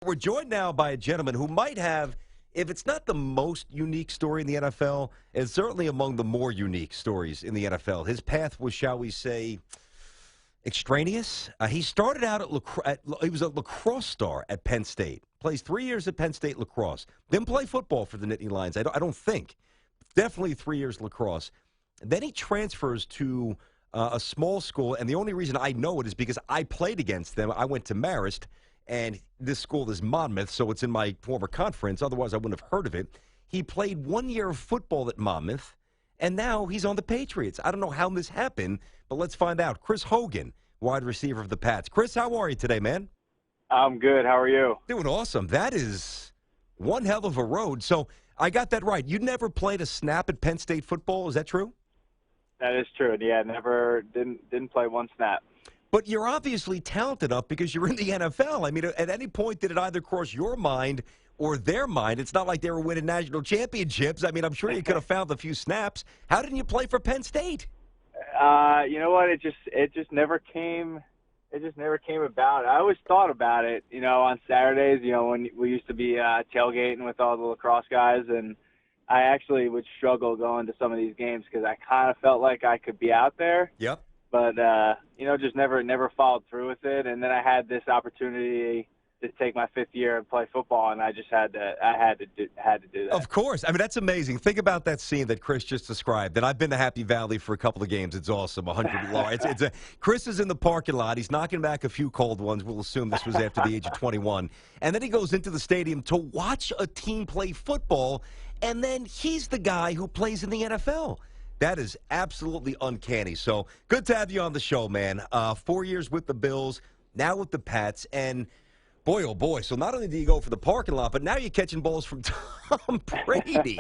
We're joined now by a gentleman who might have, if it's not the most unique story in the NFL, it's certainly among the more unique stories in the NFL. His path was, shall we say, extraneous. He started out he was a lacrosse star at Penn State. Plays 3 years at Penn State lacrosse. Didn't play football for the Nittany Lions. I don't think. Definitely 3 years lacrosse. Then he transfers to a small school, and the only reason I know it is because I played against them. I went to Marist, and this school is Monmouth, so it's in my former conference. Otherwise, I wouldn't have heard of it. He played 1 year of football at Monmouth, and now he's on the Patriots. I don't know how this happened, but let's find out. Chris Hogan, wide receiver of the Pats. Chris, how are you today, man? I'm good. How are you? Doing awesome. That is one hell of a road. So I got that right. You never played a snap at Penn State football. Is that true? That is true. Yeah, never didn't play one snap. But you're obviously talented enough because you're in the NFL. I mean, at any point did it either cross your mind or their mind? It's not like they were winning national championships. I mean, I'm sure you could have found a few snaps. How didn't you play for Penn State? You know what? It just never came. It just never came about. I always thought about it, on Saturdays, when we used to be tailgating with all the lacrosse guys, and I actually would struggle going to some of these games because I kind of felt like I could be out there. Yep. But, just never followed through with it. And then I had this opportunity to take my fifth year and play football, and I just had to do that. Of course. I mean, that's amazing. Think about that scene that Chris just described. And I've been to Happy Valley for a couple of games. It's awesome. 100 large. Chris is in the parking lot. He's knocking back a few cold ones. We'll assume this was after the age of 21. And then he goes into the stadium to watch a team play football, and then he's the guy who plays in the NFL. That is absolutely uncanny. So good to have you on the show, man. 4 years with the Bills, now with the Pats, and boy, oh boy. So not only do you go for the parking lot, but now you're catching balls from Tom Brady.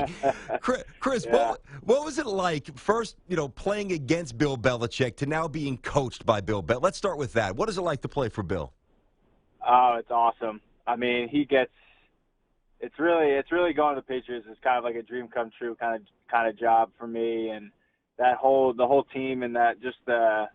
Chris, Yeah. what was it like first, playing against Bill Belichick to now being coached by Bill Belichick? Let's start with that. What is it like to play for Bill? Oh, it's awesome. I mean, it's really going to the Patriots is kind of like a dream come true kind of job for me, and the whole team and that just that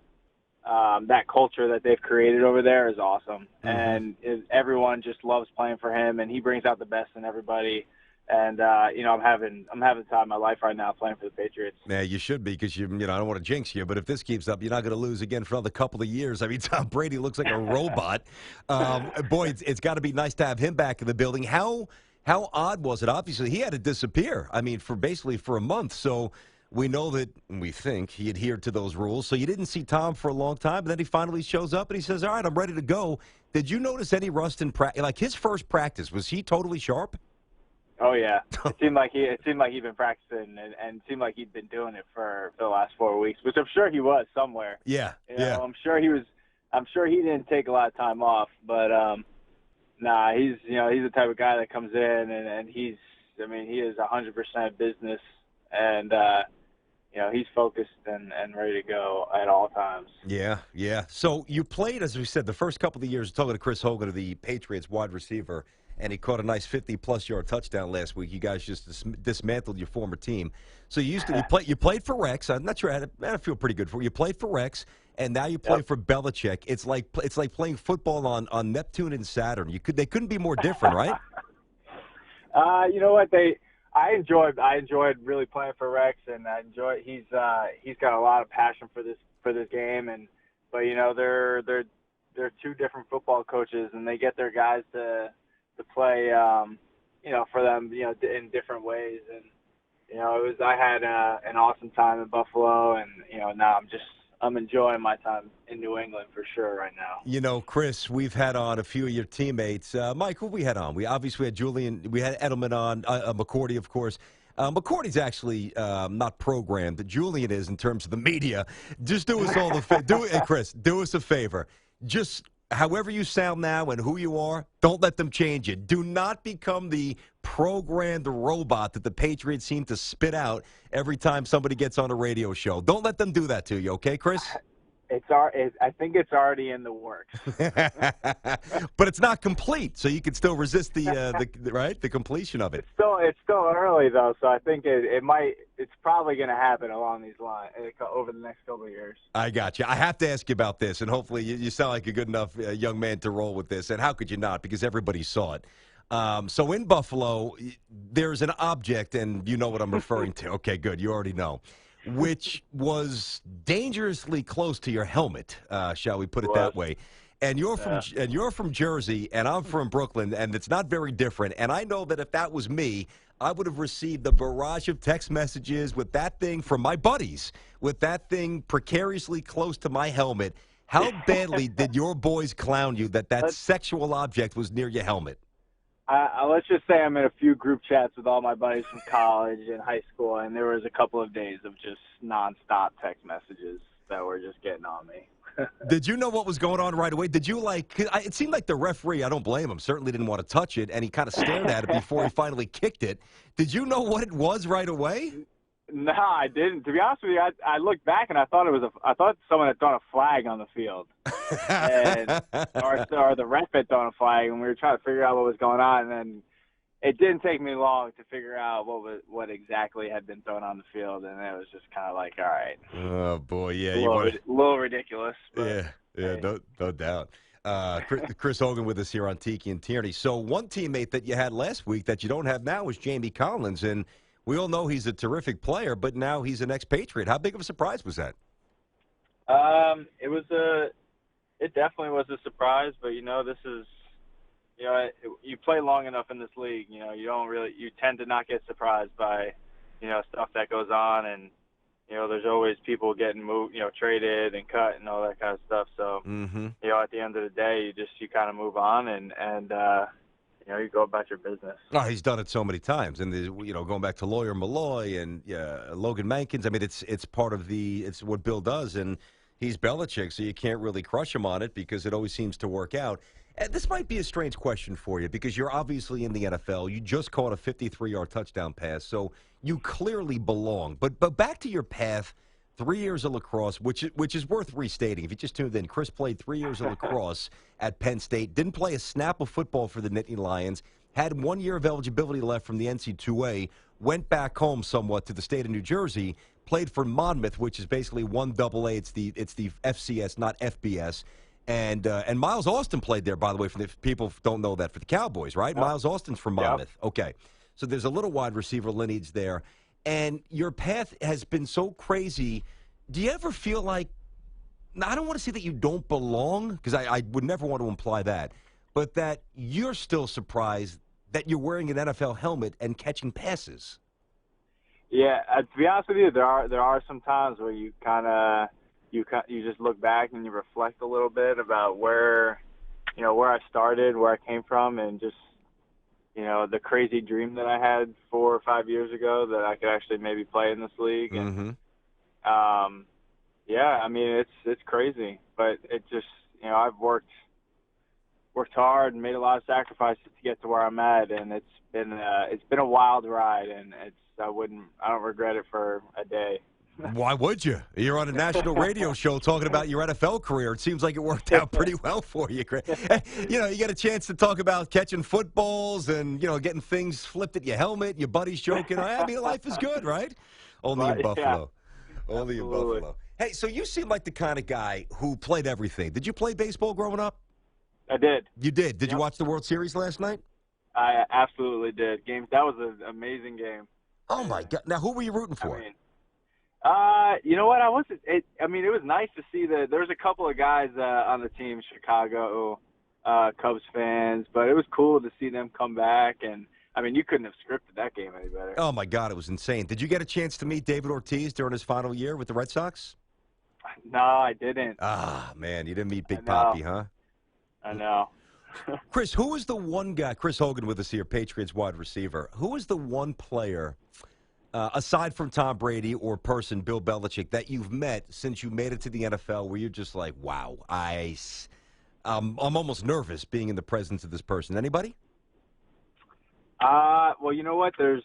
culture that they've created over there is awesome. Mm-hmm. And everyone just loves playing for him, and he brings out the best in everybody. And I'm having the time of my life right now playing for the Patriots. Yeah, you should be because I don't want to jinx you, but if this keeps up, you're not going to lose again for another couple of years. I mean, Tom Brady looks like a robot. Boy, it's got to be nice to have him back in the building. How odd was it? Obviously, he had to disappear. I mean, for a month. So we know that we think he adhered to those rules. So you didn't see Tom for a long time, but then he finally shows up and he says, "All right, I'm ready to go." Did you notice any rust in practice? Like his first practice, was he totally sharp? Oh yeah, it seemed like he'd been practicing and seemed like he'd been doing it for the last 4 weeks, which I'm sure he was somewhere. Yeah, I'm sure he didn't take a lot of time off, but nah, he's the type of guy that comes in and he is 100% business, and he's focused and ready to go at all times. Yeah. So you played, as we said, the first couple of years, talking to Chris Hogan of the Patriots wide receiver, and he caught a nice 50-plus yard touchdown last week. You guys just dismantled your former team. So you played for Rex. I'm not sure. I feel pretty good for you. You played for Rex, and now you play for Belichick. It's like playing football on Neptune and Saturn. They couldn't be more different, right? You know what? I enjoyed really playing for Rex, and he's got a lot of passion for this game, but they're two different football coaches, and they get their guys to play for them in different ways, and I had an awesome time in Buffalo, and now I'm enjoying my time in New England for sure right now. Chris, we've had on a few of your teammates. Mike, who we had on? We obviously had Julian. We had Edelman on, McCourty, of course. McCourty's actually not programmed. Julian is in terms of the media. Just do us all the favor. Hey, Chris, do us a favor. Just however you sound now and who you are, don't let them change you. Do not become the programmed robot that the Patriots seem to spit out every time somebody gets on a radio show. Don't let them do that to you, okay, Chris? I think it's already in the works. But it's not complete, so you can still resist the completion of it. It's still early though, so I think it's probably going to happen along these lines over the next couple of years. I got you. I have to ask you about this, and hopefully you sound like a good enough young man to roll with this. And how could you not? Because everybody saw it. So in Buffalo, there's an object, and you know what I'm referring to. Okay, good. You already know. Which was dangerously close to your helmet, shall we put it that way? And you're from Jersey, and I'm from Brooklyn, and it's not very different. And I know that if that was me, I would have received a barrage of text messages with that thing from my buddies, with that thing precariously close to my helmet. How badly did your boys clown you that sexual object was near your helmet? Let's just say I'm in a few group chats with all my buddies from college and high school, and there was a couple of days of just nonstop text messages that were just getting on me. Did you know what was going on right away? Did you it seemed like the referee, I don't blame him, certainly didn't want to touch it, and he kind of stared at it before he finally kicked it. Did you know what it was right away? No, I didn't. To be honest with you, I looked back and I thought someone had thrown a flag on the field, or the ref had thrown a flag, and we were trying to figure out what was going on. And then it didn't take me long to figure out what exactly had been thrown on the field, and it was just kind of like, all right. Oh boy, yeah, a little ridiculous. But, yeah, hey. No doubt. Chris Hogan with us here on Tiki and Tierney. So one teammate that you had last week that you don't have now is Jamie Collins, and we all know he's a terrific player, but now he's an ex-Patriot. How big of a surprise was that? It definitely was a surprise, but this is, you play long enough in this league, you tend to not get surprised by, stuff that goes on, and there's always people getting moved, traded and cut and all that kind of stuff. So, at the end of the day, you kind of move on and you go about your business. Oh, he's done it so many times, and going back to Lawyer Malloy and Logan Mankins. I mean, it's part of it's what Bill does, and he's Belichick, so you can't really crush him on it because it always seems to work out. And this might be a strange question for you because you're obviously in the NFL. You just caught a 53-yard touchdown pass, so you clearly belong. But back to your path. 3 years of lacrosse, which is worth restating. If you just tuned in, Chris played 3 years of lacrosse at Penn State, didn't play a snap of football for the Nittany Lions, had 1 year of eligibility left from the NC2A, went back home somewhat to the state of New Jersey, played for Monmouth, which is basically 1AA. It's the FCS, not FBS. And Miles Austin played there, by the way, for the people who don't know that, for the Cowboys, right? Yep. Miles Austin's from Monmouth. Yep. Okay. So there's a little wide receiver lineage there. And your path has been so crazy. Do you ever feel like, I don't want to say that you don't belong, because I would never want to imply that, but that you're still surprised that you're wearing an NFL helmet and catching passes? Yeah, to be honest with you, there are some times where you you just look back and you reflect a little bit about where I started, where I came from, and just the crazy dream that I had 4 or 5 years ago that I could actually maybe play in this league. And, I mean, it's crazy, but it just, I've worked hard and made a lot of sacrifices to get to where I'm at. And it's been a wild ride, and I don't regret it for a day. Why would you? You're on a national radio show talking about your NFL career. It seems like it worked out pretty well for you, Chris. You get a chance to talk about catching footballs and, getting things flipped at your helmet, your buddies joking. I mean, life is good, right? Only in Buffalo. Yeah. Only in Buffalo. Hey, so you seem like the kind of guy who played everything. Did you play baseball growing up? I did. You did? Did you watch the World Series last night? I absolutely did. That was an amazing game. Oh, my God. Now, who were you rooting for? You know what? It was nice to see there was a couple of guys on the team, Chicago Cubs fans, but it was cool to see them come back. And I mean, you couldn't have scripted that game any better. Oh my God, it was insane. Did you get a chance to meet David Ortiz during his final year with the Red Sox? No, I didn't. Ah, man, you didn't meet Big Papi, huh? I know. Chris, who was the one guy? Chris Hogan with us here, Patriots wide receiver. Who was the one player? Aside from Tom Brady or person Bill Belichick that you've met since you made it to the NFL where you're just like, wow, I'm almost nervous being in the presence of this person. Anybody? Well, you know what? There's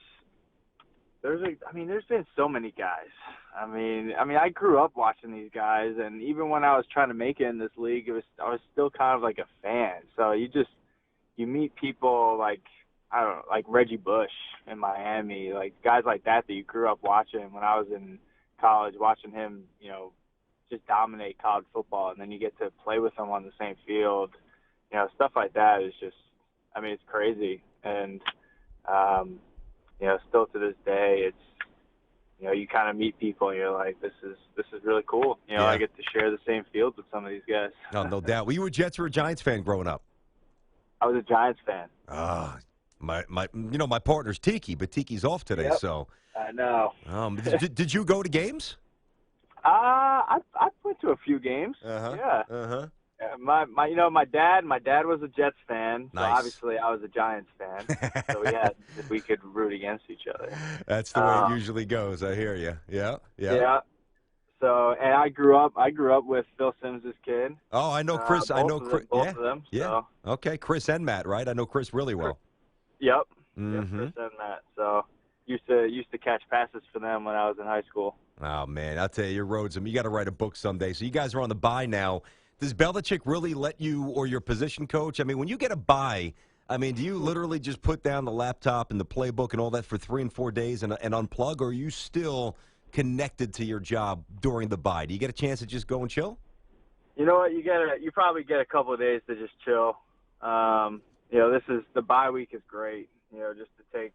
there's been so many guys. I mean, I grew up watching these guys, and even when I was trying to make it in this league, I was still kind of like a fan. So you meet people like, I don't know, like Reggie Bush in Miami, like guys like that you grew up watching when I was in college, watching him, just dominate college football, and then you get to play with him on the same field. Stuff like that is just, it's crazy. And, still to this day, it's, you kind of meet people and you're like, this is really cool. I get to share the same field with some of these guys. No doubt. Were you a Jets or a Giants fan growing up? I was a Giants fan. My partner's Tiki, but Tiki's off today, Yep. so. I know. Did you go to games? I went to a few games. Uh-huh. Yeah. Uh-huh. My dad was a Jets fan, so Nice. obviously I was a Giants fan. So we could root against each other. That's the way it usually goes. I hear you. Yeah. Yeah. So, and I grew up with Phil Simms' kid. Oh, I know Chris. Both of them. Yeah. So. Okay, Chris and Matt, right? I know Chris really well. Yep. Mm-hmm. Yep, Chris and Matt. So used to catch passes for them when I was in high school. Oh man, I'll tell you, your roads. You got to write a book someday. So you guys are on the bye now. Does Belichick really let you, or your position coach? When you get a bye, do you literally just put down the laptop and the playbook and all that for 3 and 4 days and unplug, or are you still connected to your job during the bye? Do you get a chance to just go and chill? You know what? You probably get a couple of days to just chill. The bye week is great. Just to take,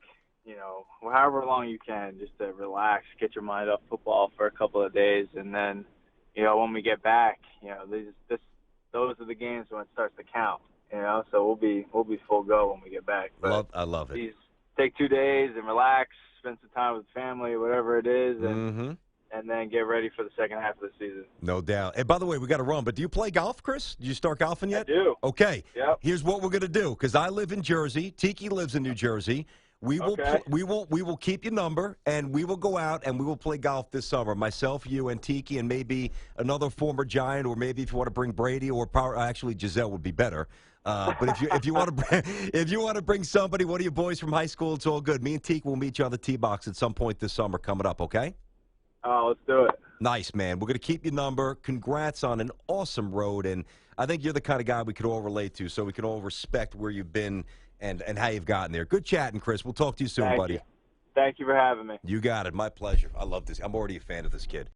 however long you can, just to relax, get your mind off football for a couple of days, and then, when we get back, those are the games when it starts to count. So we'll be full go when we get back. But I love it. Take 2 days and relax, spend some time with family, whatever it is, and then get ready for the second half of the season. No doubt. And by the way, we got to run, but do you play golf, Chris? Did you start golfing yet? I do. Okay. Yep. Here's what we're going to do, because I live in Jersey. Tiki lives in New Jersey. We will keep your number, and we will go out and we will play golf this summer. Myself, you, and Tiki, and maybe another former Giant, or maybe if you want to bring Brady or actually Giselle would be better. But if you want to bring somebody, one of your boys from high school, it's all good. Me and Tiki will meet you on the tee box at some point this summer coming up. Okay? Oh, let's do it. Nice, man. We're going to keep your number. Congrats on an awesome road, and I think you're the kind of guy we could all relate to, so we can all respect where you've been and how you've gotten there. Good chatting, Chris. We'll talk to you soon, buddy. Thank you for having me. You got it. My pleasure. I love this. I'm already a fan of this kid.